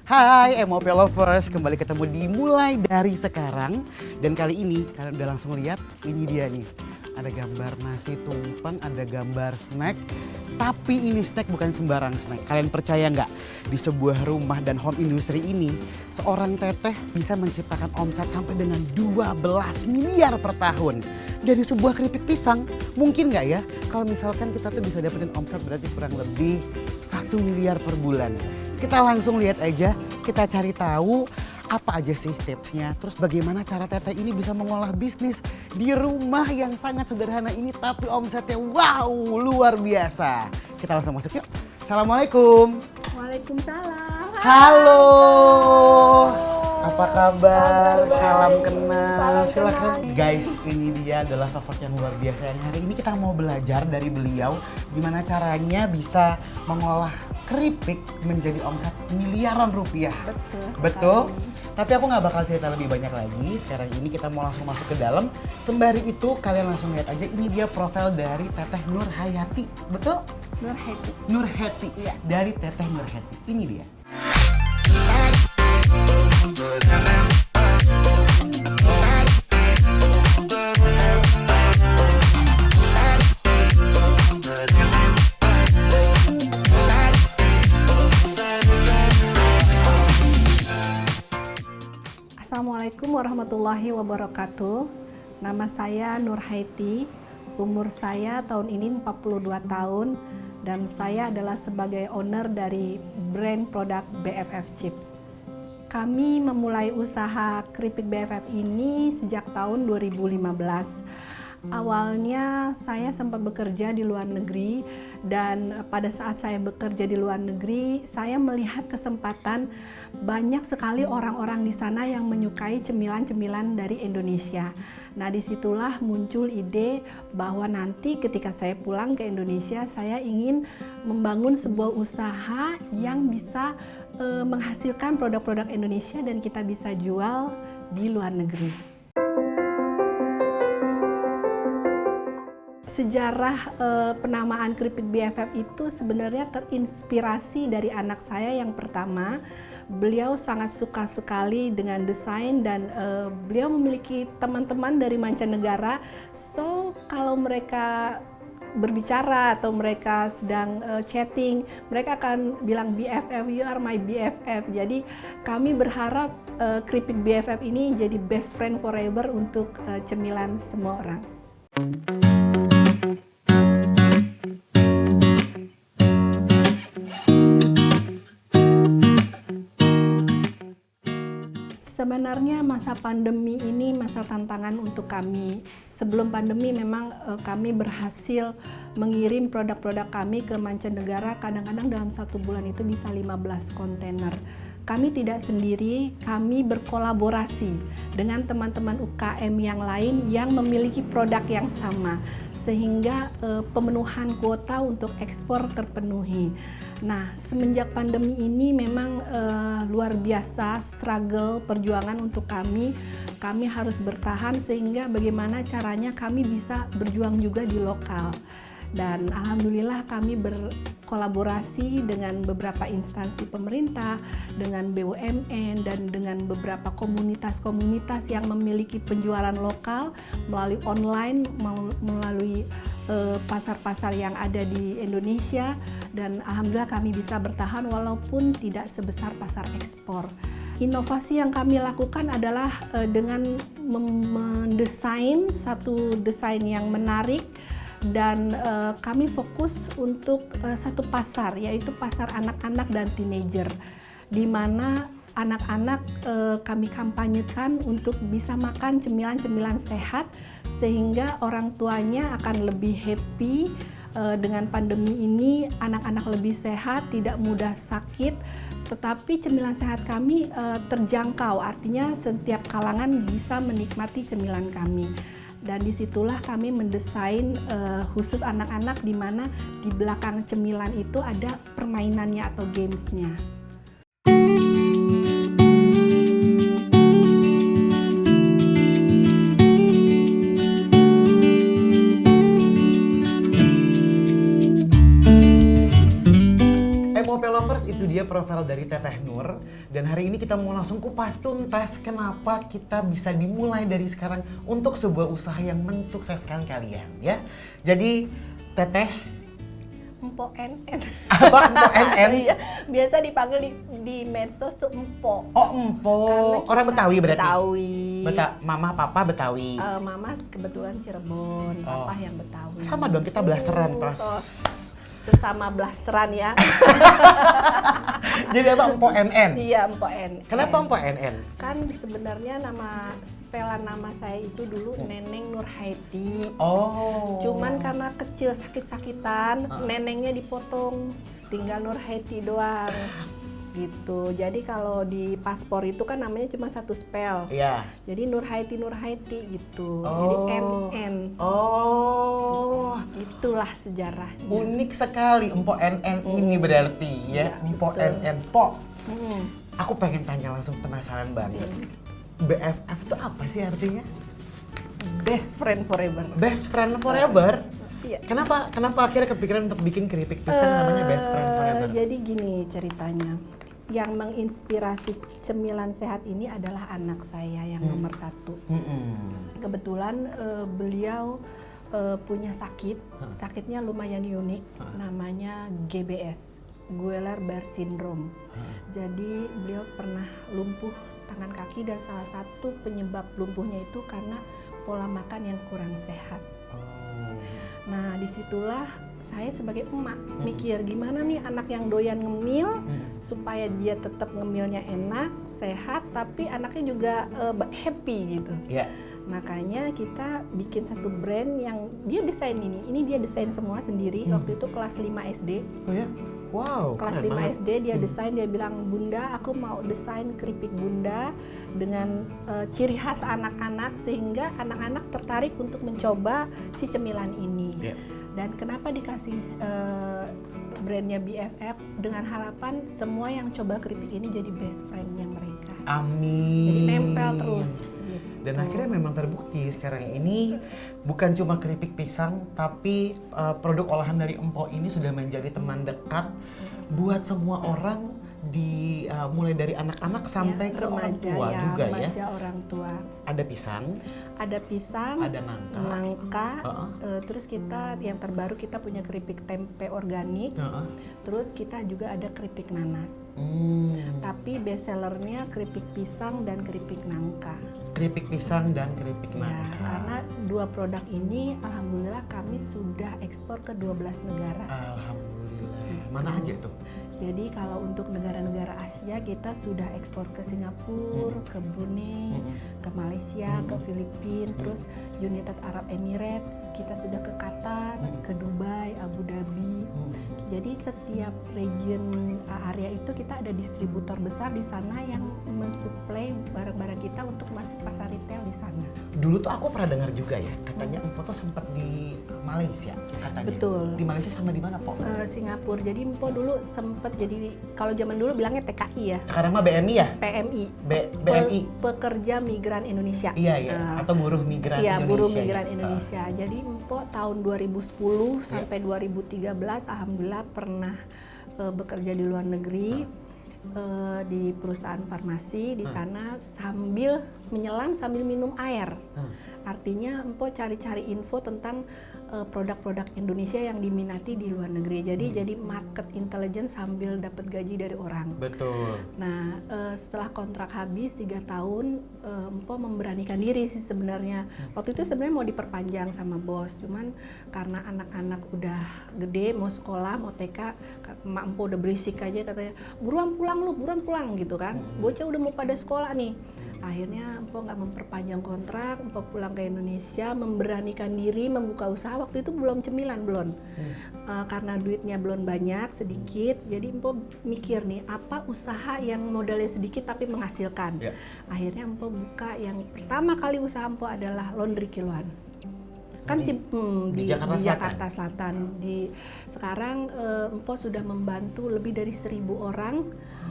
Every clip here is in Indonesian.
Hai MOP Lovers, kembali ketemu di Mulai Dari Sekarang. Dan kali ini kalian udah langsung lihat, ini dia nih. Ada gambar nasi tumpeng, ada gambar snack. Tapi ini snack bukan sembarang snack. Kalian percaya nggak? Di sebuah rumah dan home industry ini, seorang teteh bisa menciptakan omset sampai dengan 12 miliar per tahun. Dari sebuah keripik pisang, mungkin nggak ya? Kalau misalkan kita tuh bisa dapetin omset berarti kurang lebih 1 miliar per bulan. Kita langsung lihat aja, kita cari tahu apa aja sih tipsnya. Terus bagaimana cara teteh ini bisa mengolah bisnis di rumah yang sangat sederhana ini tapi omsetnya wow luar biasa. Kita langsung masuk yuk. Assalamualaikum. Waalaikumsalam. Halo. Apa kabar? Salam kenal. Silakan. Guys, ini dia adalah sosok yang luar biasa yang hari ini kita mau belajar dari beliau gimana caranya bisa mengolah keripik menjadi omset miliaran rupiah. Betul. Tapi aku nggak bakal cerita lebih banyak lagi. Sekarang ini kita mau langsung masuk ke dalam. Sembari itu kalian langsung lihat aja, ini dia profil dari Teteh Nurhayati. Betul? Nurheti. Nurheti. Iya. Dari Teteh Nurheti. Ini dia. Assalamualaikum warahmatullahi wabarakatuh. Nama saya Nurhayati. Umur saya tahun ini 42 tahun dan saya adalah sebagai owner dari brand produk BFF Chips. Kami memulai usaha keripik BFF ini sejak tahun 2015. Awalnya saya sempat bekerja di luar negeri dan pada saat saya bekerja di luar negeri, saya melihat kesempatan banyak sekali orang-orang di sana yang menyukai cemilan-cemilan dari Indonesia. Nah, disitulah muncul ide bahwa nanti ketika saya pulang ke Indonesia, saya ingin membangun sebuah usaha yang bisa menghasilkan produk-produk Indonesia dan kita bisa jual di luar negeri. Sejarah penamaan keripik BFF itu sebenarnya terinspirasi dari anak saya yang pertama. Beliau sangat suka sekali dengan desain dan beliau memiliki teman-teman dari mancanegara. So, kalau mereka berbicara atau mereka sedang chatting, mereka akan bilang BFF, you are my BFF. Jadi kami berharap keripik BFF ini jadi best friend forever untuk cemilan semua orang. Sebenarnya masa pandemi ini masa tantangan untuk kami. Sebelum pandemi memang kami berhasil mengirim produk-produk kami ke mancanegara, kadang-kadang dalam 1 bulan itu bisa 15 kontainer. Kami tidak sendiri, kami berkolaborasi dengan teman-teman UKM yang lain yang memiliki produk yang sama, sehingga pemenuhan kuota untuk ekspor terpenuhi. Nah, semenjak pandemi ini memang luar biasa struggle perjuangan untuk kami. Kami harus bertahan sehingga bagaimana caranya kami bisa berjuang juga di lokal. Dan alhamdulillah kami berkolaborasi dengan beberapa instansi pemerintah, dengan BUMN dan dengan beberapa komunitas-komunitas yang memiliki penjualan lokal melalui online, melalui pasar-pasar yang ada di Indonesia, dan alhamdulillah kami bisa bertahan walaupun tidak sebesar pasar ekspor. Inovasi yang kami lakukan adalah dengan mendesain satu desain yang menarik. Dan kami fokus untuk satu pasar, yaitu pasar anak-anak dan teenager, di mana anak-anak kami kampanyekan untuk bisa makan cemilan-cemilan sehat sehingga orang tuanya akan lebih happy dengan pandemi ini. Anak-anak lebih sehat, tidak mudah sakit, tetapi cemilan sehat kami terjangkau, artinya setiap kalangan bisa menikmati cemilan kami. Dan disitulah kami mendesain khusus anak-anak, di mana di belakang cemilan itu ada permainannya atau gamesnya. MOP Lovers, itu itu dia profil dari Teteh Nur. Dan hari ini kita mau langsung kupas tuntas kenapa kita bisa dimulai dari sekarang untuk sebuah usaha yang mensukseskan kalian ya. Jadi Teteh Empok NN. apa Empok NN? Iya, biasa dipanggil di medsos tuh Empok. Oh Empok, orang Betawi berarti? Betawi. Mama papa Betawi. Mama kebetulan Cirebon, papa yang Betawi. Sama dong, kita blasteran tos. Sesama blasteran ya. Jadi apa Empok NN? Iya, Empok NN. Kenapa Empok NN? Kan sebenarnya sepelan nama saya itu dulu Neneng Nurhaiti. Oh. Cuman karena kecil sakit-sakitan, nenengnya dipotong, tinggal Nurhaiti doang. Gitu. Jadi kalau di paspor itu kan namanya cuma satu spell. Iya. Jadi Nurhaiti gitu. Oh. Jadi NN. Oh. Itulah sejarahnya. Unik sekali Empok NN ini berarti ya. Iya, Empok betul. NN. Pok. Hmm. Aku pengen tanya langsung, penasaran banget. BFF itu apa sih artinya? Best friend forever. Best friend forever? Iya. Kenapa akhirnya kepikiran untuk bikin keripik pisang namanya Best Friend Forever? Jadi gini ceritanya. Yang menginspirasi cemilan sehat ini adalah anak saya yang nomor satu. Kebetulan beliau punya sakitnya lumayan unik, namanya GBS, Guillain-Barré Syndrome. Jadi beliau pernah lumpuh tangan kaki dan salah satu penyebab lumpuhnya itu karena pola makan yang kurang sehat. Nah disitulah saya sebagai emak mikir gimana nih anak yang doyan ngemil supaya dia tetap ngemilnya enak, sehat, tapi anaknya juga happy gitu. Iya. Makanya kita bikin satu brand yang dia desain ini dia desain semua sendiri. Waktu itu kelas 5 SD. Oh ya? Wow, Kelas keren 5 banget. SD dia desain, dia bilang, "Bunda, aku mau desain keripik Bunda dengan ciri khas anak-anak sehingga anak-anak tertarik untuk mencoba si cemilan ini." Yeah. Dan kenapa dikasih brandnya BFF dengan harapan semua yang coba keripik ini jadi best friend-nya mereka. Amin. Jadi nempel terus gitu. Dan akhirnya memang terbukti sekarang ini bukan cuma keripik pisang, tapi produk olahan dari Empok ini sudah menjadi teman dekat buat semua orang, mulai dari anak-anak sampai ke orang tua juga ya. Remaja, orang tua. Ada pisang, ada nangka, terus kita yang terbaru kita punya keripik tempe organik, terus kita juga ada keripik nanas. Tapi best sellernya keripik pisang dan keripik nangka. Keripik pisang dan keripik Ya, nangka. karena dua produk ini alhamdulillah kami sudah ekspor ke 12 negara. Alhamdulillah. Mana aja tuh? Jadi kalau untuk negara-negara Asia kita sudah ekspor ke Singapura, ke Brunei, ke Malaysia, ke Filipina, terus United Arab Emirates, kita sudah ke Qatar, ke Dubai, Abu Dhabi. Jadi setiap region area itu kita ada distributor besar di sana yang mensuplai barang-barang kita untuk masuk pasar retail di sana. Dulu tuh aku pernah dengar juga ya, katanya Empok tuh sempat di Malaysia katanya. Betul. Di Malaysia sama di mana, Pok? Singapura. Jadi Empok dulu sempat jadi, kalau zaman dulu bilangnya TKI ya. Sekarang mah BMI ya? PMI. BMI. Pekerja Migran Indonesia. Iya, iya. Atau buruh migran Iya, Indonesia. buruh migran ya? Indonesia. Jadi Empok tahun 2010 sampai 2013 alhamdulillah pernah bekerja di luar negeri di perusahaan farmasi di sana sambil menyelam sambil minum air. Artinya Empok cari-cari info tentang produk-produk Indonesia yang diminati di luar negeri. Jadi market intelligence sambil dapat gaji dari orang. Betul. Nah, setelah kontrak habis 3 tahun, Empok memberanikan diri sih sebenarnya. Waktu itu sebenarnya mau diperpanjang sama bos, cuman karena anak-anak udah gede, mau sekolah, mau TK, emak Empok udah berisik aja katanya, buruan pulang gitu kan. Bocah udah mau pada sekolah nih. Akhirnya Empok nggak memperpanjang kontrak, Empok pulang ke Indonesia, memberanikan diri membuka usaha. Waktu itu belum cemilan, karena duitnya belum banyak, sedikit. Jadi Empok mikir nih, apa usaha yang modalnya sedikit tapi menghasilkan. Akhirnya Empok buka, yang pertama kali usaha Empok adalah laundry kiloan. Kan di Jakarta Selatan. Sekarang Empok sudah membantu lebih dari 1.000 orang,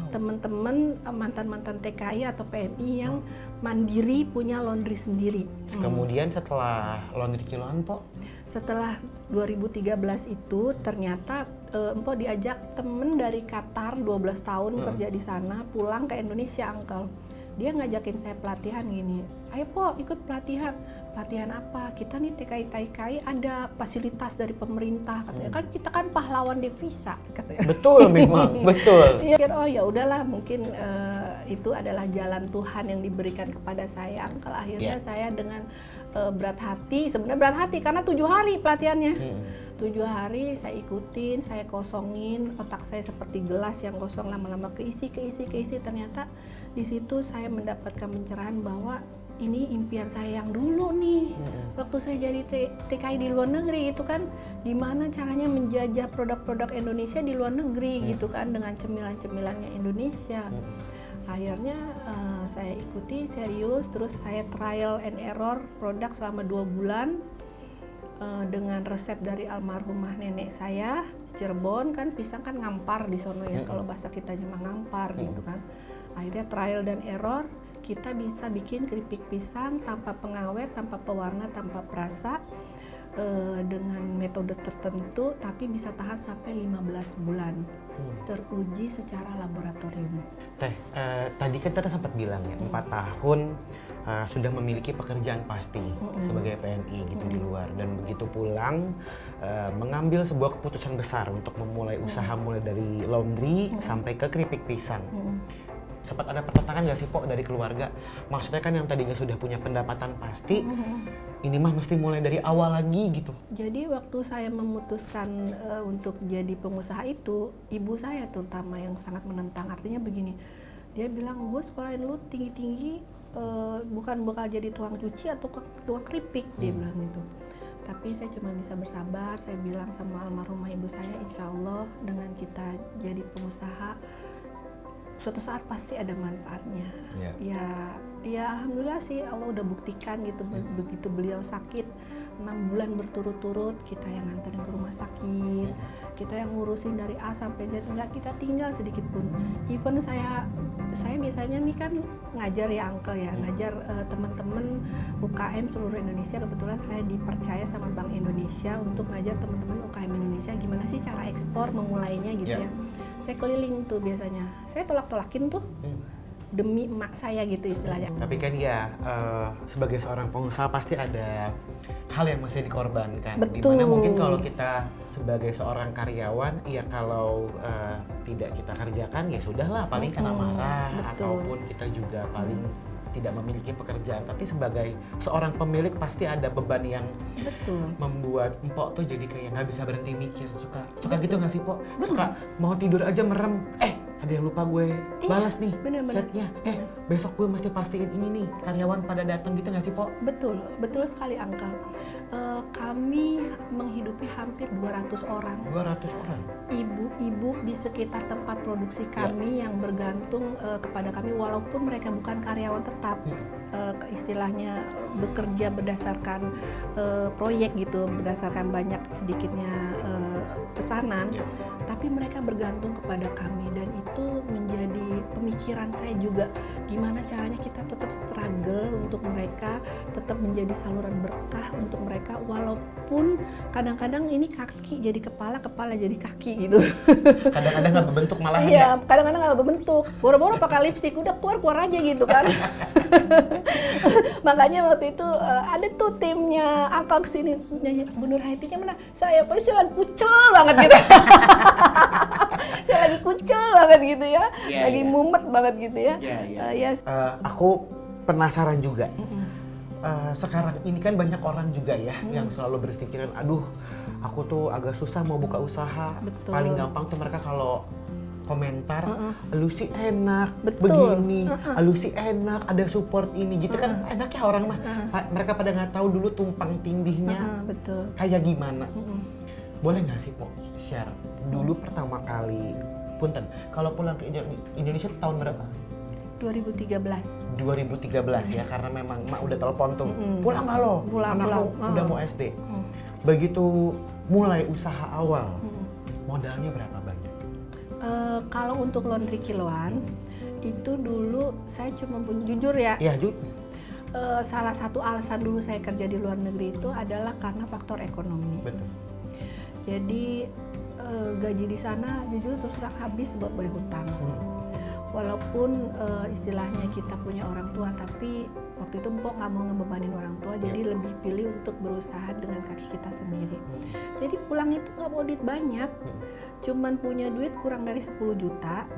teman-teman mantan-mantan TKI atau PMI yang mandiri punya laundry sendiri. Kemudian setelah laundry kiloan, Pok? Setelah 2013 itu ternyata Empo diajak temen dari Qatar 12 tahun kerja di sana pulang ke Indonesia, Uncle. Dia ngajakin saya pelatihan gini, ayo Po ikut pelatihan. Pelatihan apa? Kita nih TKI ada fasilitas dari pemerintah katanya. Kan kita kan pahlawan devisa katanya. Betul memang, betul. Iya, oh ya udahlah mungkin itu adalah jalan Tuhan yang diberikan kepada saya. Uncle akhirnya saya dengan berat hati, sebenarnya berat hati karena 7 hari pelatihannya. 7 hari saya ikutin, saya kosongin, otak saya seperti gelas yang kosong lama-lama keisi. Ternyata di situ saya mendapatkan pencerahan bahwa ini impian saya yang dulu nih. Waktu saya jadi TKI di luar negeri itu kan gimana caranya menjajah produk-produk Indonesia di luar negeri gitu kan dengan cemilan-cemilannya Indonesia. Akhirnya saya ikuti serius, terus saya trial and error produk selama 2 bulan dengan resep dari almarhumah nenek saya Cirebon. Kan pisang kan ngampar di sono ya, kalau bahasa kita mah ngampar gitu kan. Akhirnya trial dan error, kita bisa bikin keripik pisang tanpa pengawet, tanpa pewarna, tanpa perasa dengan metode tertentu, tapi bisa tahan sampai 15 bulan. Teruji secara laboratorium. Tadi kan Tete sempat bilang ya, 4 tahun sudah memiliki pekerjaan pasti sebagai PNI gitu di luar, dan begitu pulang mengambil sebuah keputusan besar untuk memulai usaha mulai dari laundry sampai ke keripik pisang. Sempat ada pertentangan nggak sih Po dari keluarga? Maksudnya kan yang tadinya sudah punya pendapatan pasti, ini mah mesti mulai dari awal lagi gitu. Jadi waktu saya memutuskan untuk jadi pengusaha itu, ibu saya terutama yang sangat menentang. Artinya begini, dia bilang, gue sekolahin lu tinggi-tinggi, bukan bakal jadi tukang cuci atau tukang keripik, dia bilang gitu. Tapi saya cuma bisa bersabar, saya bilang sama almarhumah ibu saya, insya Allah dengan kita jadi pengusaha, suatu saat pasti ada manfaatnya. Ya alhamdulillah sih Allah udah buktikan gitu. Begitu beliau sakit 6 bulan berturut-turut, kita yang nganterin ke rumah sakit, kita yang ngurusin dari A sampai Z, enggak kita tinggal sedikit pun. Even saya biasanya nih kan ngajar ya Uncle ya, ngajar teman-teman UKM seluruh Indonesia. Kebetulan saya dipercaya sama Bank Indonesia untuk ngajar teman-teman UKM Indonesia gimana sih cara ekspor memulainya gitu ya. Saya keliling tuh biasanya, saya tolak-tolakin tuh demi emak saya gitu istilahnya. Tapi kan ya sebagai seorang pengusaha pasti ada hal yang mesti dikorbankan. Betul. Dimana mungkin kalau kita sebagai seorang karyawan, ya kalau tidak kita kerjakan ya sudahlah, paling kena marah. Betul. Ataupun kita juga paling tidak memiliki pekerjaan. Tapi sebagai seorang pemilik pasti ada beban yang membuat Empok tuh jadi kayak nggak bisa berhenti mikir. Suka gitu nggak sih Po? Suka mau tidur aja merem, ada yang lupa gue balas nih chatnya, besok gue mesti pastiin ini nih, karyawan pada datang gitu nggak sih Po? Betul sekali Uncle. Kami menghidupi hampir 200 orang. 200 orang? Ibu-ibu di sekitar tempat produksi kami yang bergantung kepada kami walaupun mereka bukan karyawan tetap. Istilahnya bekerja berdasarkan proyek gitu, berdasarkan banyak sedikitnya pesanan. Tapi mereka bergantung kepada kami, dan itu menjadi pemikiran saya juga, gimana caranya kita tetap struggle untuk mereka, tetap menjadi saluran berkah untuk mereka, walaupun kadang-kadang ini kaki jadi kepala, kepala jadi kaki gitu. Kadang-kadang nggak berbentuk malahan. Iya, kadang-kadang nggak berbentuk, boro-boro pakai lipstik, udah keluar aja gitu kan. Makanya waktu itu ada tuh timnya Uncle kesini nyanyi, Bu Nur Hayatinya mana? Saya lagi kucel banget gitu. Saya lagi kucel banget gitu ya, lagi mumet banget gitu ya. Aku penasaran juga. Sekarang ini kan banyak orang juga ya yang selalu berpikiran, aduh aku tuh agak susah mau buka usaha. Paling gampang tuh mereka kalau komentar, lu sih enak begini, lu sih enak ada support ini gitu kan, enaknya orang mah mereka pada nggak tahu dulu tumpang tindihnya kayak gimana. Boleh nggak sih Po share dulu pertama kali, punten, kalau pulang ke Indonesia tahun berapa? 2013 ya, karena memang mak udah telepon tuh, pulang nggak lo? Anak lo udah mau SD. Begitu mulai usaha awal, modalnya berapa banyak? Kalau untuk laundry kiloan, itu dulu saya cuma jujur ya. Iya, salah satu alasan dulu saya kerja di luar negeri itu adalah karena faktor ekonomi. Betul. Jadi gaji di sana jujur terus terang habis buat bayar hutang. Walaupun istilahnya kita punya orang tua, tapi waktu itu Mpok nggak mau ngebebanin orang tua, jadi lebih pilih untuk berusaha dengan kaki kita sendiri. Jadi pulang itu nggak mau duit banyak, cuman punya duit kurang dari 10 juta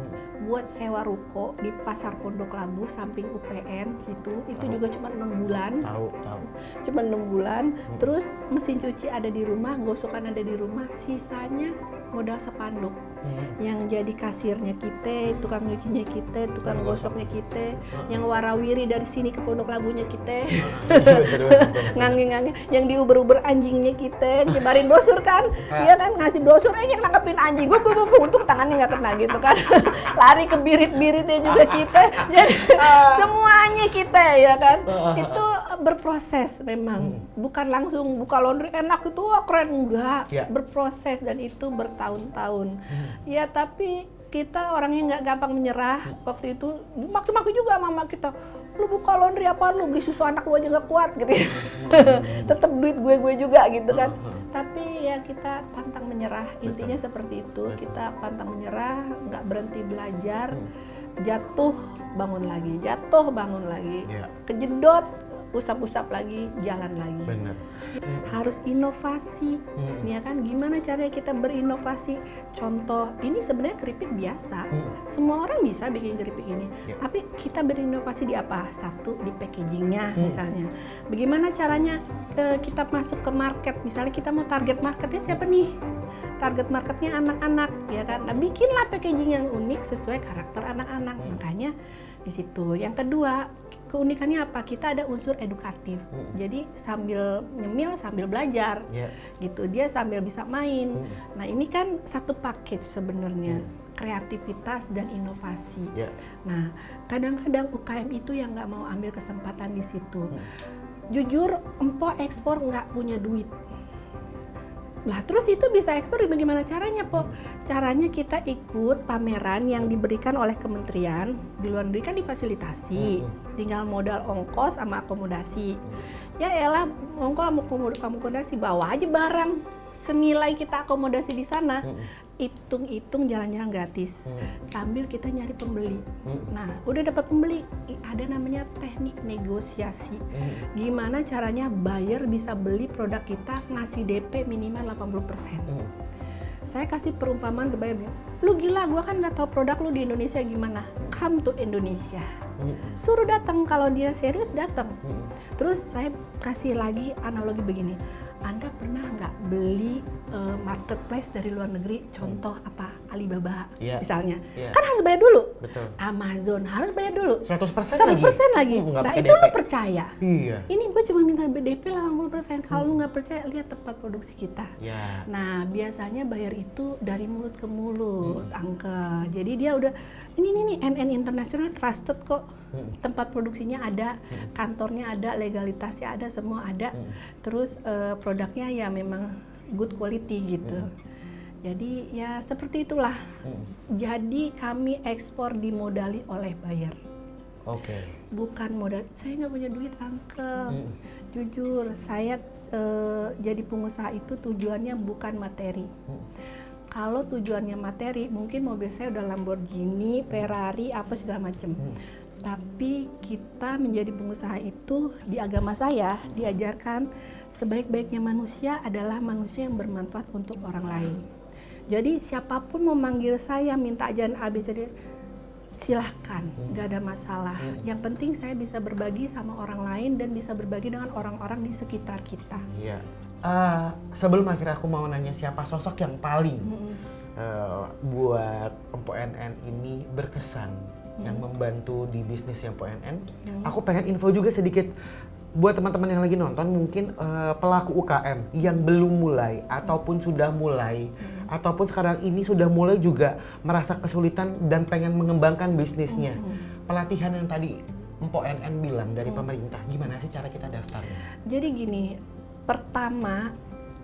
buat sewa ruko di Pasar Pondok Labu samping UPN situ. Itu juga cuma 6 bulan. Tahu. Cuma 6 bulan. Terus mesin cuci ada di rumah, gosokan ada di rumah, sisanya modal spanduk. Yang jadi kasirnya kita, tukang nyucinya kita, tukang gosoknya kita, yang warawiri dari sini ke Pondok Labunya kita, ngange-ngange, yang diuber-uber anjingnya kita, nyebarin brosur kan, dia kan ngasih brosur, yang nangkepin anjing, untung tangannya nggak kena gitu kan, lari ke birit-biritnya juga kita, jadi semuanya kita ya kan, itu berproses memang, bukan langsung buka laundry enak itu wah keren, enggak, berproses dan itu bertahun-tahun. Ya tapi kita orangnya nggak gampang menyerah. Waktu itu maki-maki juga mama kita, lu buka laundry apaan, lu beli susu anak lu aja nggak kuat gitu ya. Tetap duit gue juga gitu kan. Tapi ya kita pantang menyerah, intinya seperti itu. Kita pantang menyerah, nggak berhenti belajar, jatuh bangun lagi, kejedot, usap-usap lagi, jalan lagi. Benar. Harus inovasi, ya kan? Gimana caranya kita berinovasi? Contoh, ini sebenarnya keripik biasa. Semua orang bisa bikin keripik ini. Tapi kita berinovasi di apa? Satu, di packagingnya misalnya. Bagaimana caranya kita masuk ke market? Misalnya kita mau target marketnya siapa nih? Target marketnya anak-anak, ya kan? Nah, bikinlah packaging yang unik sesuai karakter anak-anak. Makanya di situ. Yang kedua, keunikannya apa? Kita ada unsur edukatif. Jadi sambil nyemil sambil belajar, gitu. Dia sambil bisa main. Nah ini kan satu paket sebenarnya, kreativitas dan inovasi. Nah kadang-kadang UKM itu yang nggak mau ambil kesempatan di situ. Jujur, Empok ekspor nggak punya duit. Lah terus itu bisa ekspor bagaimana caranya, Po? Caranya kita ikut pameran yang diberikan oleh kementerian, di luar negeri kan difasilitasi, tinggal modal ongkos sama akomodasi. Ya elah, ongkos sama akomodasi, bawa aja barang senilai kita akomodasi di sana, hitung-hitung jalan-jalan gratis, sambil kita nyari pembeli. Nah, udah dapat pembeli, ada namanya teknik negosiasi. Gimana caranya buyer bisa beli produk kita, ngasih DP minimal 80%. Saya kasih perumpamaan ke buyer, lu gila, gua kan nggak tahu produk lu di Indonesia gimana. Come to Indonesia. Suruh datang, kalau dia serius datang. Terus saya kasih lagi analogi begini. Anda pernah nggak beli marketplace dari luar negeri, contoh apa, Alibaba misalnya, kan harus bayar dulu. Betul. Amazon harus bayar dulu. 100% lagi. Nah itu lu percaya? Iya. Ini gue cuma minta DP 80%. Kalau lu nggak percaya, lihat tempat produksi kita. Nah biasanya bayar itu dari mulut ke mulut, Angkel. Jadi dia udah, ini NN International trusted kok. Tempat produksinya ada, kantornya ada, legalitasnya ada, semua ada. Terus produknya ya memang good quality gitu. Jadi ya seperti itulah. Jadi kami ekspor dimodali oleh buyer. Bukan modal, saya nggak punya duit, Angkel. Jujur, saya jadi pengusaha itu tujuannya bukan materi. Kalau tujuannya materi, mungkin mobil saya udah Lamborghini, Ferrari, apa segala macam. Tapi kita menjadi pengusaha itu, di agama saya diajarkan sebaik-baiknya manusia adalah manusia yang bermanfaat untuk orang lain. Jadi siapapun mau manggil saya, minta ajaran ABCD, silahkan, nggak ada masalah. Yang penting saya bisa berbagi sama orang lain dan bisa berbagi dengan orang-orang di sekitar kita. Sebelum akhirnya aku mau nanya siapa sosok yang paling buat Empok NN ini berkesan, yang membantu di bisnisnya Empok NN. Aku pengen info juga sedikit buat teman-teman yang lagi nonton, mungkin pelaku UKM yang belum mulai ataupun sudah mulai ataupun sekarang ini sudah mulai juga merasa kesulitan dan pengen mengembangkan bisnisnya. Pelatihan yang tadi Empok NN bilang dari pemerintah, gimana sih cara kita daftarnya? Jadi gini, pertama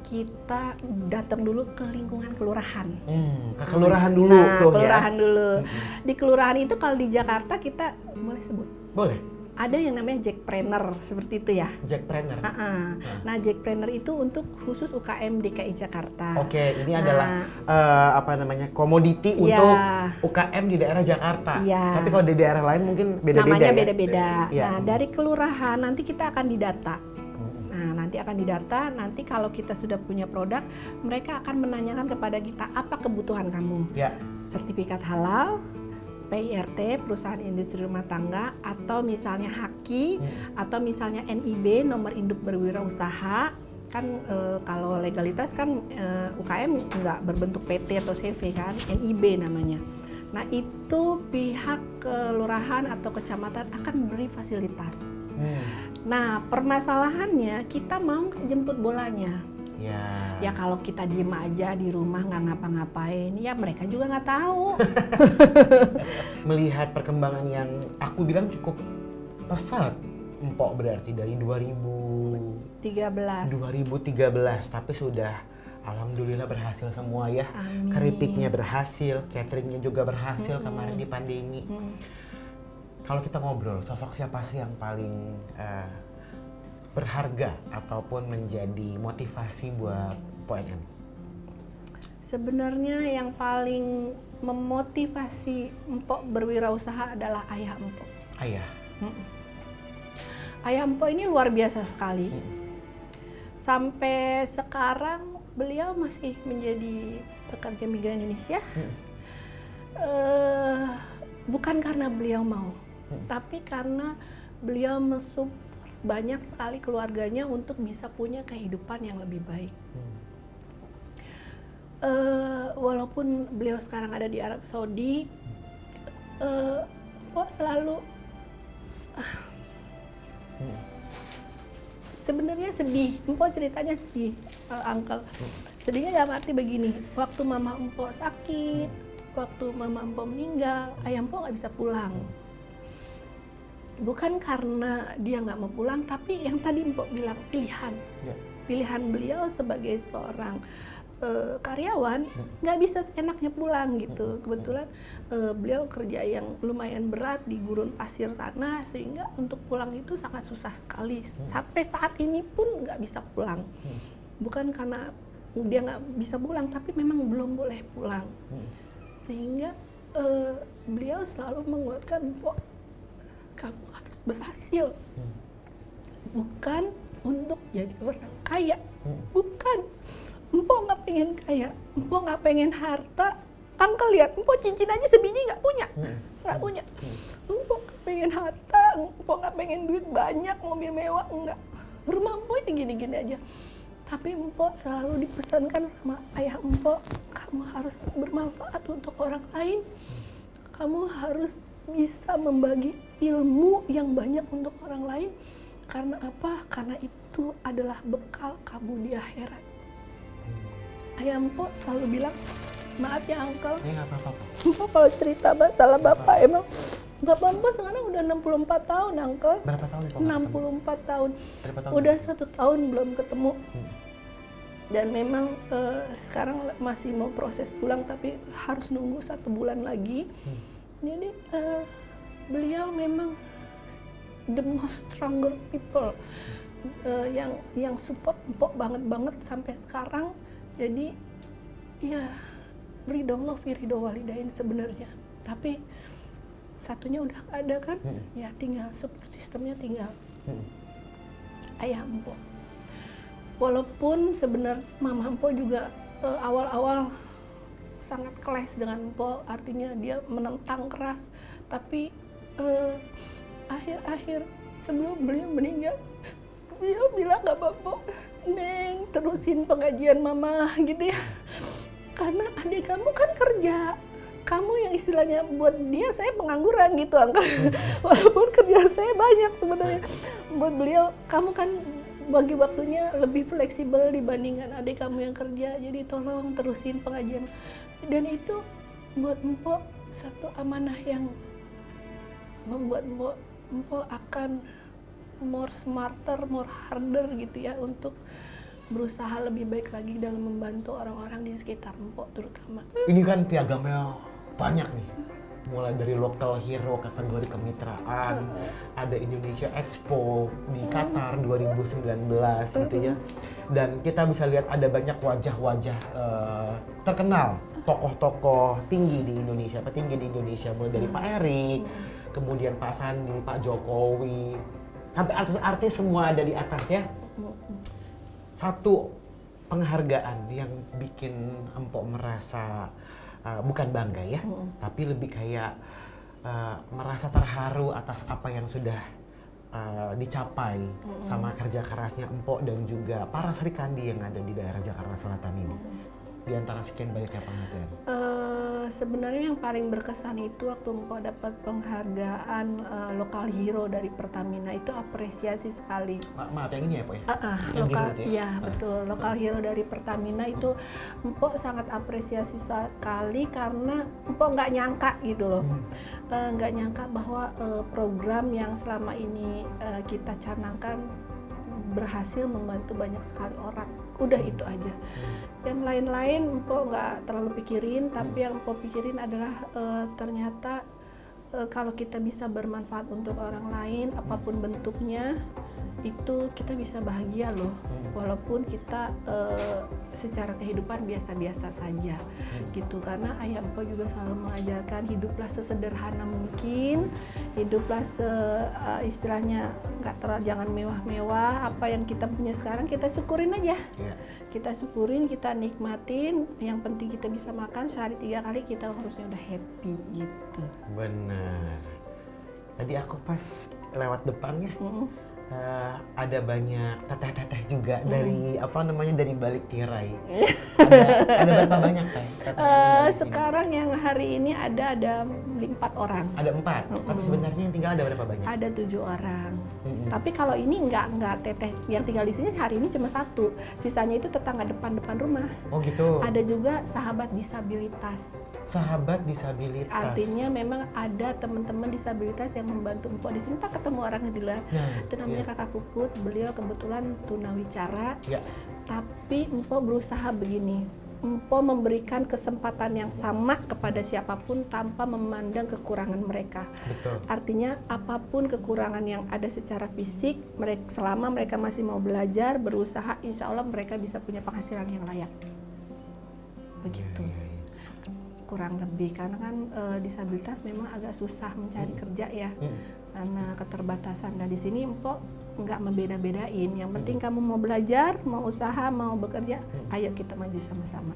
kita datang dulu ke lingkungan kelurahan. Ke kelurahan dulu nah, tuh kelurahan ya. dulu. Di kelurahan itu kalau di Jakarta kita boleh sebut? Boleh. ada yang namanya Jackpreneur seperti itu ya. Jackpreneur. Nah, Jackpreneur itu untuk khusus UKM DKI Jakarta. Oke, ini adalah komoditi untuk UKM di daerah Jakarta. Iya. Tapi kalau di daerah lain mungkin beda-beda. Namanya ya? beda-beda. Iya. Nah, dari kelurahan nanti kita akan didata. Nanti kalau kita sudah punya produk, mereka akan menanyakan kepada kita apa kebutuhan kamu. Ya. Sertifikat halal, PIRT, perusahaan industri rumah tangga, atau misalnya HAKI, atau misalnya NIB, nomor induk berwirausaha. Kan kalau legalitas kan UKM nggak berbentuk PT atau CV kan, NIB namanya. Nah itu pihak kelurahan atau kecamatan akan memberi fasilitas. Nah permasalahannya kita mau jemput bolanya. Ya kalau kita diem aja di rumah nggak ngapa-ngapain, ya mereka juga nggak tahu. Melihat perkembangan yang aku bilang cukup pesat, Empok berarti dari 2013, tapi sudah alhamdulillah berhasil semua ya. Amin. Keripiknya berhasil, cateringnya juga berhasil kemarin di pandemi. Kalau kita ngobrol, sosok siapa sih yang paling berharga ataupun menjadi motivasi buat PONN? Sebenarnya yang paling memotivasi Empok berwirausaha adalah ayah Empok. Ayah? Ayah Empok ini luar biasa sekali. Sampai sekarang beliau masih menjadi pekerja migran Indonesia. Bukan karena beliau mau, tapi karena beliau mensupport banyak sekali keluarganya untuk bisa punya kehidupan yang lebih baik. Walaupun beliau sekarang ada di Arab Saudi, kok selalu sebenarnya sedih. Empok ceritanya sedih, Uncle. Sedihnya dalam arti begini, waktu mama Empok sakit, waktu mama Empok meninggal, ayah Empok nggak bisa pulang. Bukan karena dia nggak mau pulang, tapi yang tadi Empok bilang pilihan. Pilihan beliau sebagai seorang karyawan nggak bisa seenaknya pulang gitu. Kebetulan beliau kerja yang lumayan berat di gurun pasir sana, sehingga untuk pulang itu sangat susah sekali. Sampai saat ini pun nggak bisa pulang. Bukan karena dia nggak bisa pulang, tapi memang belum boleh pulang. Sehingga beliau selalu menguatkan, Empok, kamu harus berhasil. Bukan untuk jadi orang kaya. Bukan. Empok nggak pengen kaya, Empok nggak pengen harta. Uncle lihat, Empok cincin aja sebiji nggak punya, nggak punya. Empok nggak pengen harta, Empok nggak pengen duit banyak, mobil mewah, enggak. Rumah Empok ini gini-gini aja. Tapi Empok selalu dipesankan sama ayah Empok, kamu harus bermanfaat untuk orang lain. Kamu harus bisa membagi ilmu yang banyak untuk orang lain. Karena apa? Karena itu adalah bekal kamu di akhirat. Ayah Empok selalu bilang, maaf ya Uncle, nggak apa-apa. Empok kalau cerita masalah Bapak, emang Bapak Empok sekarang udah 64 tahun, Uncle. Berapa tahun? 64 tahun. Berapa tahun? Udah 1 tahun belum ketemu. Dan memang sekarang masih mau proses pulang, tapi harus nunggu 1 bulan lagi. Jadi beliau memang the most stronger people yang support Empok banget sampai sekarang. Jadi ya ridho Allah fi ridho walidain sebenarnya, tapi satunya udah gak ada kan. Ya tinggal support sistemnya, tinggal ayah Empok. Walaupun sebenarnya mama Empok juga awal-awal sangat kelas dengan Empok, artinya dia menentang keras, tapi akhir-akhir sebelum beliau meninggal, beliau bilang, gak apa-apa Neng, terusin pengajian mama gitu ya, karena adik kamu kan kerja, kamu yang istilahnya buat dia saya pengangguran gitu Uncle. Walaupun kerja saya banyak sebenarnya, buat beliau kamu kan bagi waktunya lebih fleksibel dibandingkan adik kamu yang kerja, jadi tolong terusin pengajian. Dan itu buat Empok satu amanah yang membuat Empok akan more smarter, more harder gitu ya, untuk berusaha lebih baik lagi dalam membantu orang-orang di sekitar Empok terutama. Ini kan piagamnya banyak nih, mulai dari Local Hero kategori kemitraan, ada Indonesia Expo di Qatar 2019 gitu ya. Dan kita bisa lihat ada banyak wajah-wajah terkenal, tokoh-tokoh tinggi di Indonesia, petinggi di Indonesia, mulai dari Pak Erik, kemudian Pak Sandi, Pak Jokowi, sampai artis-artis semua ada di atas ya. Satu penghargaan yang bikin Empok merasa bukan bangga ya, tapi lebih kayak merasa terharu atas apa yang sudah dicapai sama kerja kerasnya Empok dan juga para Serikandi yang ada di daerah Jakarta Selatan ini. Di antara sekian banyaknya penghargaan. Sebenarnya yang paling berkesan itu waktu Empok dapat penghargaan Local Hero dari Pertamina, itu apresiasi sekali. Maaf yang ini ya Pak ya? Iya betul, Local Hero dari Pertamina itu Empok sangat apresiasi sekali karena Empok nggak nyangka gitu loh. Nggak nyangka bahwa program yang selama ini kita canangkan berhasil membantu banyak sekali orang. Udah itu aja. Yang lain-lain Empok nggak terlalu pikirin, tapi yang Empok pikirin adalah ternyata kalau kita bisa bermanfaat untuk orang lain, apapun bentuknya, itu kita bisa bahagia loh. Walaupun kita secara kehidupan biasa-biasa saja gitu. Karena ayah Empok juga selalu mengajarkan hiduplah sesederhana mungkin, hiduplah istilahnya jangan mewah-mewah. Apa yang kita punya sekarang kita syukurin aja. Kita syukurin, kita nikmatin. Yang penting kita bisa makan sehari 3 kali, kita harusnya udah happy gitu. Benar. Tadi aku pas lewat depannya ada banyak teteh-teteh juga dari dari balik tirai. ada berapa banyak teh? Sekarang yang hari ini ada 4 orang. Ada 4. Tapi sebenarnya yang tinggal ada berapa banyak? Ada 7 orang. Tapi kalau ini enggak teteh yang tinggal di sini hari ini cuma 1. Sisanya itu tetangga depan rumah. Oh gitu. Ada juga sahabat disabilitas. Sahabat disabilitas. Artinya memang ada teman-teman disabilitas yang membantu Empok di sini. Tak ketemu orangnya di luar. Itu namanya Kakak Puput. Beliau kebetulan tunawicara. Tapi Empok berusaha begini. Empok memberikan kesempatan yang sama kepada siapapun tanpa memandang kekurangan mereka. Betul. Artinya apapun kekurangan yang ada secara fisik, selama mereka masih mau belajar, berusaha, insya Allah mereka bisa punya penghasilan yang layak. Begitu. Kurang lebih, karena kan disabilitas memang agak susah mencari kerja ya. Karena keterbatasan. Dan di sini Empok nggak membeda-bedain. Yang penting kamu mau belajar, mau usaha, mau bekerja, ayo kita maju sama-sama.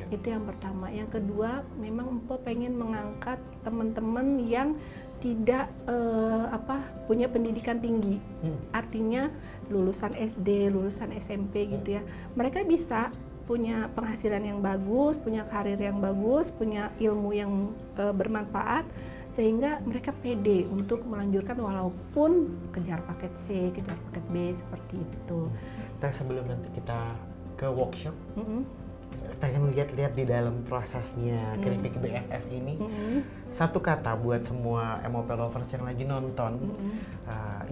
Itu yang pertama. Yang kedua, memang Empok pengen mengangkat teman-teman yang tidak punya pendidikan tinggi. Artinya lulusan SD, lulusan SMP gitu ya. Mereka bisa punya penghasilan yang bagus, punya karir yang bagus, punya ilmu yang bermanfaat, sehingga mereka pede untuk melanjutkan walaupun kejar paket C, kejar paket B, seperti itu. Sebelum nanti kita ke workshop, pengen lihat-lihat di dalam prosesnya Keripik BFF ini. Satu kata buat semua MOP lovers yang lagi nonton,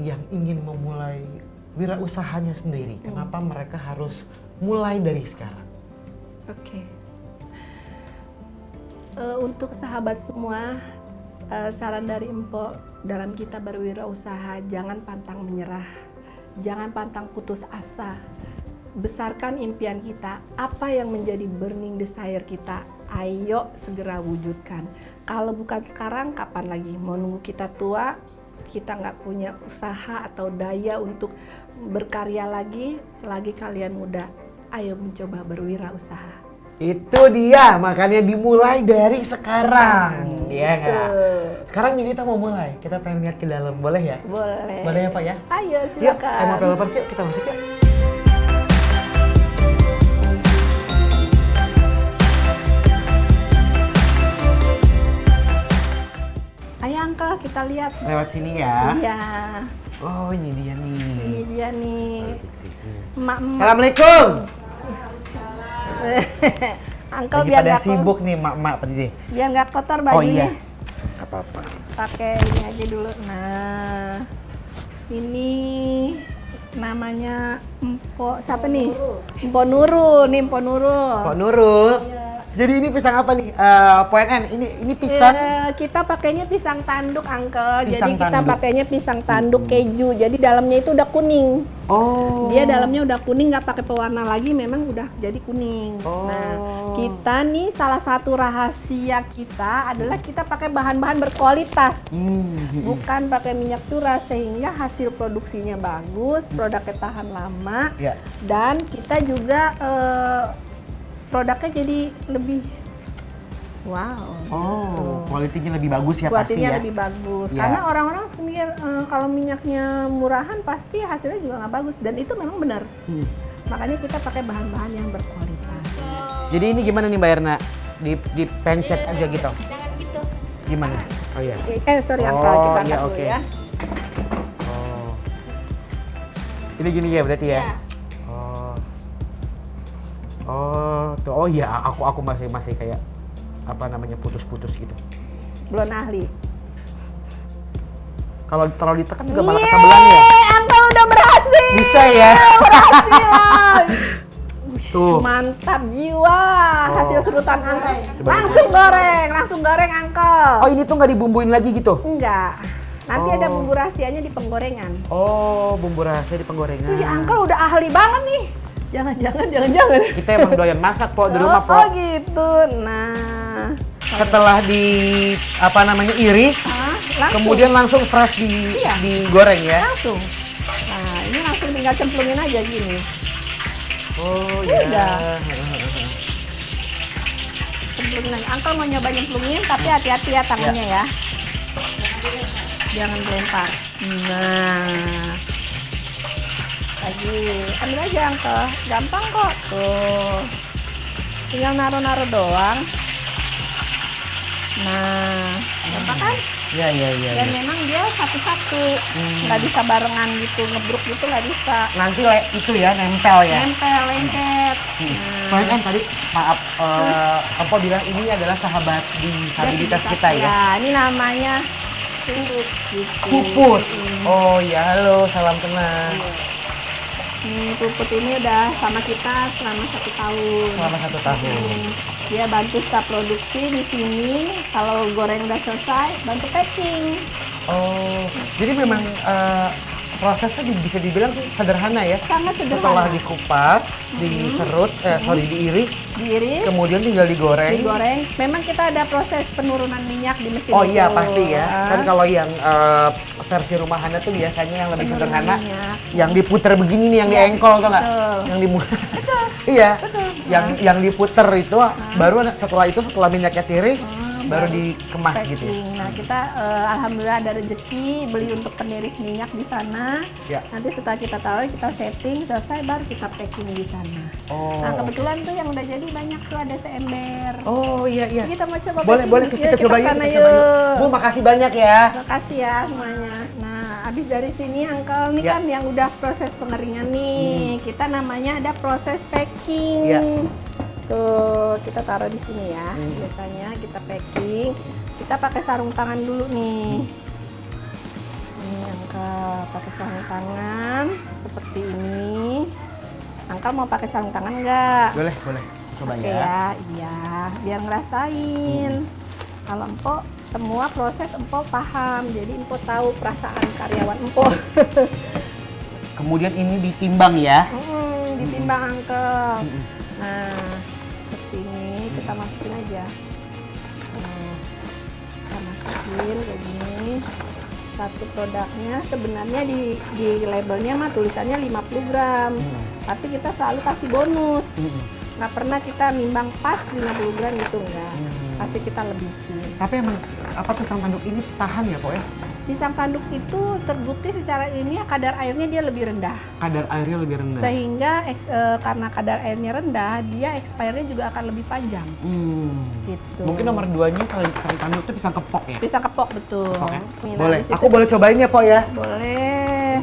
yang ingin memulai wirausahanya sendiri, kenapa mereka harus mulai dari sekarang? Oke. Untuk sahabat semua, saran dari Empok dalam kita berwirausaha, jangan pantang menyerah, jangan pantang putus asa. Besarkan impian kita, apa yang menjadi burning desire kita, ayo segera wujudkan. Kalau bukan sekarang, kapan lagi? Mau nunggu kita tua, kita nggak punya usaha atau daya untuk berkarya lagi, selagi kalian muda, ayo mencoba berwirausaha. Itu dia, makanya dimulai dari sekarang. Iya nggak? Sekarang jadi kita mau mulai, kita pengen lihat ke dalam, boleh ya? Boleh. Boleh ya Pak ya? Ayo silakan. Yuk, MOP lovers yuk, kita masuk yuk. Ayo Uncle, kita lihat. Lewat sini ya. Iya. Oh ini dia nih. Ini dia nih. Emak-emak. Assalamualaikum. Uncle lagi biar pada nggak sibuk nih emak-emak tadi. Biar nggak kotor bajunya. Oh iya. Gak apa-apa. Pakai ini aja dulu. Nah, ini namanya Empok siapa nih? Empok Nurul. Nih Empok Nurul. Empok Nurul. Ya. Jadi ini pisang apa nih? PNN, ini pisang. Kita pakainya pisang tanduk, Uncle. Pisang Jadi kita tanduk. pakainya pisang tanduk keju. Jadi dalamnya itu udah kuning. Oh. Dia dalamnya udah kuning, nggak pakai pewarna lagi, memang udah jadi kuning. Oh. Nah, kita nih salah satu rahasia kita adalah kita pakai bahan-bahan berkualitas. Bukan pakai minyak curah, sehingga hasil produksinya bagus, produknya tahan lama, Ya. dan kita juga produknya jadi lebih wow. Oh, kualitinya lebih bagus ya pasti Kualitinya ya. lebih bagus. Ya. Karena orang-orang mikir kalau minyaknya murahan pasti hasilnya juga nggak bagus, dan itu memang benar. Makanya kita pakai bahan-bahan yang berkualitas. Jadi ini gimana nih Mbak Erna? Dipencet aja gitu. Jangan gitu. Gimana? Oh iya. Sorry Oh, Uncle, kita iya, angkat dulu oke. ya. Oh. Ini gini ya berarti ya? Ya. Oh, tuh. Oh iya, aku masih kayak apa namanya putus-putus gitu. Belum ahli. Kalau terlalu ditekan juga malah ketebelan ya. Uncle udah berhasil. Bisa ya. Berhasil. Tuh. Mantap jiwa hasil serutan Uncle. Coba Langsung goreng Uncle. Oh ini tuh nggak dibumbuin lagi gitu? Enggak. Nanti Oh. ada bumbu rahasianya di penggorengan. Oh, bumbu rahasia di penggorengan. Wih, Uncle udah ahli banget nih. Jangan. Kita emang doyan masak po di rumah po. Oh gitu. Nah. Setelah iris, Langsung. kemudian langsung fresh Iya. digoreng ya. Langsung. Nah, ini langsung tinggal cemplungin aja gini. Oh Udah. iya. Cemplungin aja. Uncle mau nyoba nyemplungin, tapi hati-hati ya tangannya ya. Jangan dilempar. Nah. Lagi. Ambil aja Uncle. Gampang kok. Tuh. Tinggal naruh-naruh doang. Nah, gampang kan? Iya. Dan memang dia satu-satu. Nggak bisa barengan gitu, ngebruk gitu nggak bisa. Nanti itu ya nempel ya. Nempel, lengket. Kan tadi maaf, Empo bilang ini adalah sahabat disabilitas kita ya. Ya, ini namanya puput. Gitu. Puput. Oh ya, halo, salam kenal. Nih, Puput ini udah sama kita selama 1 tahun. Selama 1 tahun. Dia bantu staf produksi di sini. Kalau goreng udah selesai, bantu packing. Oh, jadi memang prosesnya bisa dibilang sederhana ya. Sangat sederhana. Setelah dikupas, diserut, diiris, Diiris, kemudian tinggal digoreng. digoreng. Memang kita ada proses penurunan minyak di mesin Oh itu. iya pasti ya. Ah. Kan kalau yang versi rumahan itu biasanya yang lebih Penurunan sederhana, minyak. yang diputer begini nih, yang Iya, diengkol tuh nggak? betul. Yang iya. Betul. Yang diputer itu baru setelah minyaknya tiris, baru dikemas Packing. gitu ya. Nah, kita alhamdulillah ada rezeki beli untuk peniris minyak di sana. Ya. Nanti setelah kita taruh, kita setting selesai, baru kita packing di sana. Oh. Nah, kebetulan tuh yang udah jadi banyak tuh, ada seember. Oh iya. Kita mau coba Boleh packing. kita Yuk, coba yuk. kesana Kita coba yuk. yuk. Bu, makasih banyak ya. Makasih ya semuanya. Nah, habis dari sini Uncle nih Ya. kan yang udah proses pengeringan nih. Kita namanya ada proses packing. Ya. Tuh, kita taruh di sini ya. Biasanya kita packing. Kita pakai sarung tangan dulu nih. Ini Uncle pakai sarung tangan seperti ini. Uncle mau pakai sarung tangan nggak? Boleh. Coba Oke ya. Iya, biar ngerasain. Kalau Empok semua proses Empok paham, jadi Empok tahu perasaan karyawan Empok. Kemudian ini ditimbang ya. Ditimbang Uncle. Nah, seperti ini kita masukin aja. Nah, kita masukin kayak gini. Satu produknya sebenarnya di labelnya mah tulisannya 50 gram. Tapi kita selalu kasih bonus. Nggak pernah kita nimbang pas 50 gram gitu enggak. Pasti kita lebihin. Tapi emang pisang tanduk ini tahan ya Pak ya? Pisang tanduk itu terbukti secara ilmiah kadar airnya dia lebih rendah. Kadar airnya lebih rendah. Sehingga karena kadar airnya rendah, dia expire-nya juga akan lebih panjang. Gitu. Mungkin nomor 2-nya selain pisang tanduk itu pisang kepok ya? Pisang kepok betul. Kepok ya? Nih, nah, Boleh. di situ- Aku boleh cobain ya Pak ya? Boleh.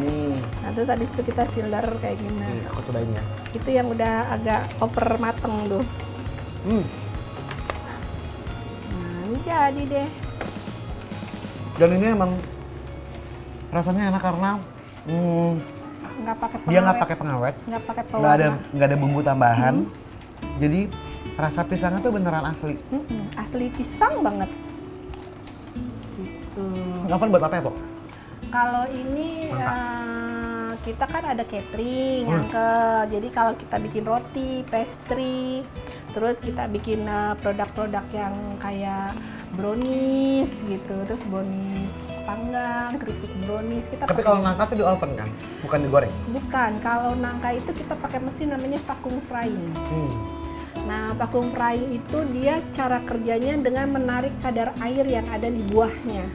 Nah, terus habis itu kita silder kayak gini. Nih, aku cobain ya. Itu yang udah agak over mateng tuh. Nah, ini jadi deh. Dan ini emang rasanya enak karena Nggak pakai pengawet. dia nggak pakai pengawet, Nggak pakai nggak pewarna. ada bumbu tambahan. Jadi Rasa pisangnya tuh beneran asli. Asli pisang banget. Gitu. Oven buat apa ya, Pok? Kalau ini kita kan ada catering, Uncle. Jadi kalau kita bikin roti, pastry, terus kita bikin produk-produk yang kayak brownies gitu, terus brownies panggang, keripik brownies. Kita Tapi kalau nangka tuh di oven kan, bukan digoreng. bukan, kalau nangka itu kita pakai mesin namanya vacuum frying. Nah, vacuum frying itu dia cara kerjanya dengan menarik kadar air yang ada di buahnya.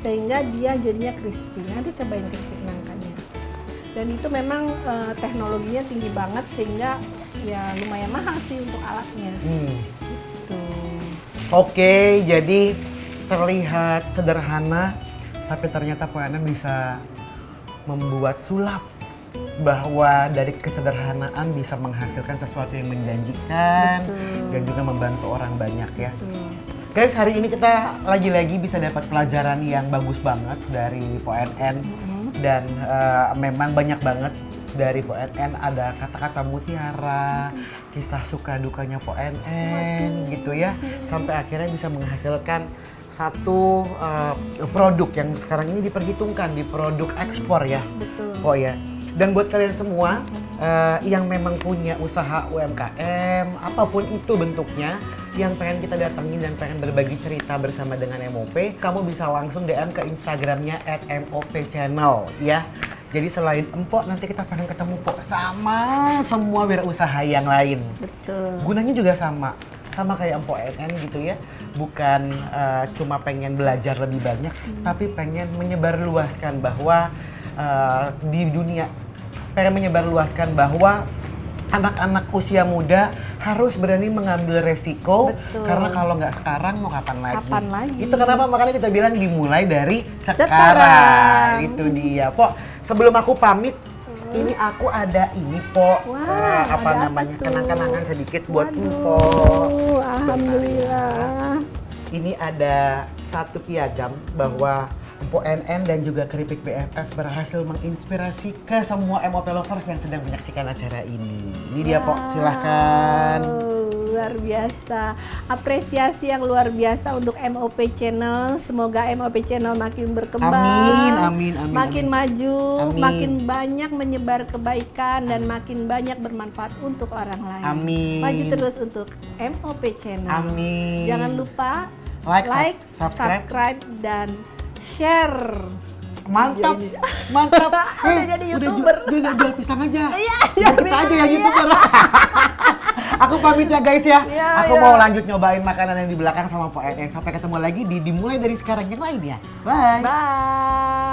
Sehingga dia jadinya crispy. Nanti cobain keripik nangkanya. Dan itu memang teknologinya tinggi banget sehingga ya lumayan mahal sih untuk alatnya. Gitu. Oke, jadi terlihat sederhana, tapi ternyata PNN bisa membuat sulap bahwa dari kesederhanaan bisa menghasilkan sesuatu yang menjanjikan dan juga membantu orang banyak ya. Guys, hari ini kita lagi-lagi bisa dapat pelajaran yang bagus banget dari PNN dan memang banyak banget dari PNN, ada kata-kata mutiara, kisah suka dukanya PNN gitu ya, sampai akhirnya bisa menghasilkan satu produk yang sekarang ini diperhitungkan di produk ekspor ya. Betul. Oh ya. Dan buat kalian semua yang memang punya usaha UMKM, apapun itu bentuknya, yang pengen kita datengin dan pengen berbagi cerita bersama dengan MOP, kamu bisa langsung DM ke Instagramnya @MOPchannel ya. Jadi selain Empok, nanti kita pengen ketemu Pok sama semua wirausaha yang lain. Betul. Gunanya juga sama kayak Empok NN gitu ya. Bukan cuma pengen belajar lebih banyak, tapi pengen menyebarluaskan bahwa di dunia, pengen menyebarluaskan bahwa anak-anak usia muda harus berani mengambil resiko. Betul. Karena kalau nggak sekarang mau kapan lagi? Kapan lagi? Itu kenapa makanya kita bilang dimulai dari sekarang. Sekarang. Itu dia, Pok. Sebelum aku pamit, ini aku ada ini, Pok. Wah, Apa ada namanya? apa tuh? Kenang-kenangan sedikit buat Waduh, Mpok. alhamdulillah. Ini ada satu piagam bahwa Empok NN dan juga Keripik BFF berhasil menginspirasi ke semua MOP lovers yang sedang menyaksikan acara ini. Ini dia, Pok, silahkan. Luar biasa, apresiasi yang luar biasa untuk MOP Channel. Semoga MOP Channel makin berkembang, Amin. makin maju, Amin. makin banyak menyebar kebaikan dan makin banyak bermanfaat untuk orang lain. Amin. Maju terus untuk MOP Channel. Amin. Jangan lupa Like, subscribe dan share. Mantap, Jadi- mantap. Udah jadi YouTuber. Udah jual pisang aja. Iya, Biar kita aja yang YouTuber. Aku pamit ya guys ya. Iya, Aku iya. mau lanjut nyobain makanan yang di belakang sama Po NN. Sampai ketemu lagi di dimulai dari sekarang yang lainnya. Bye. Bye.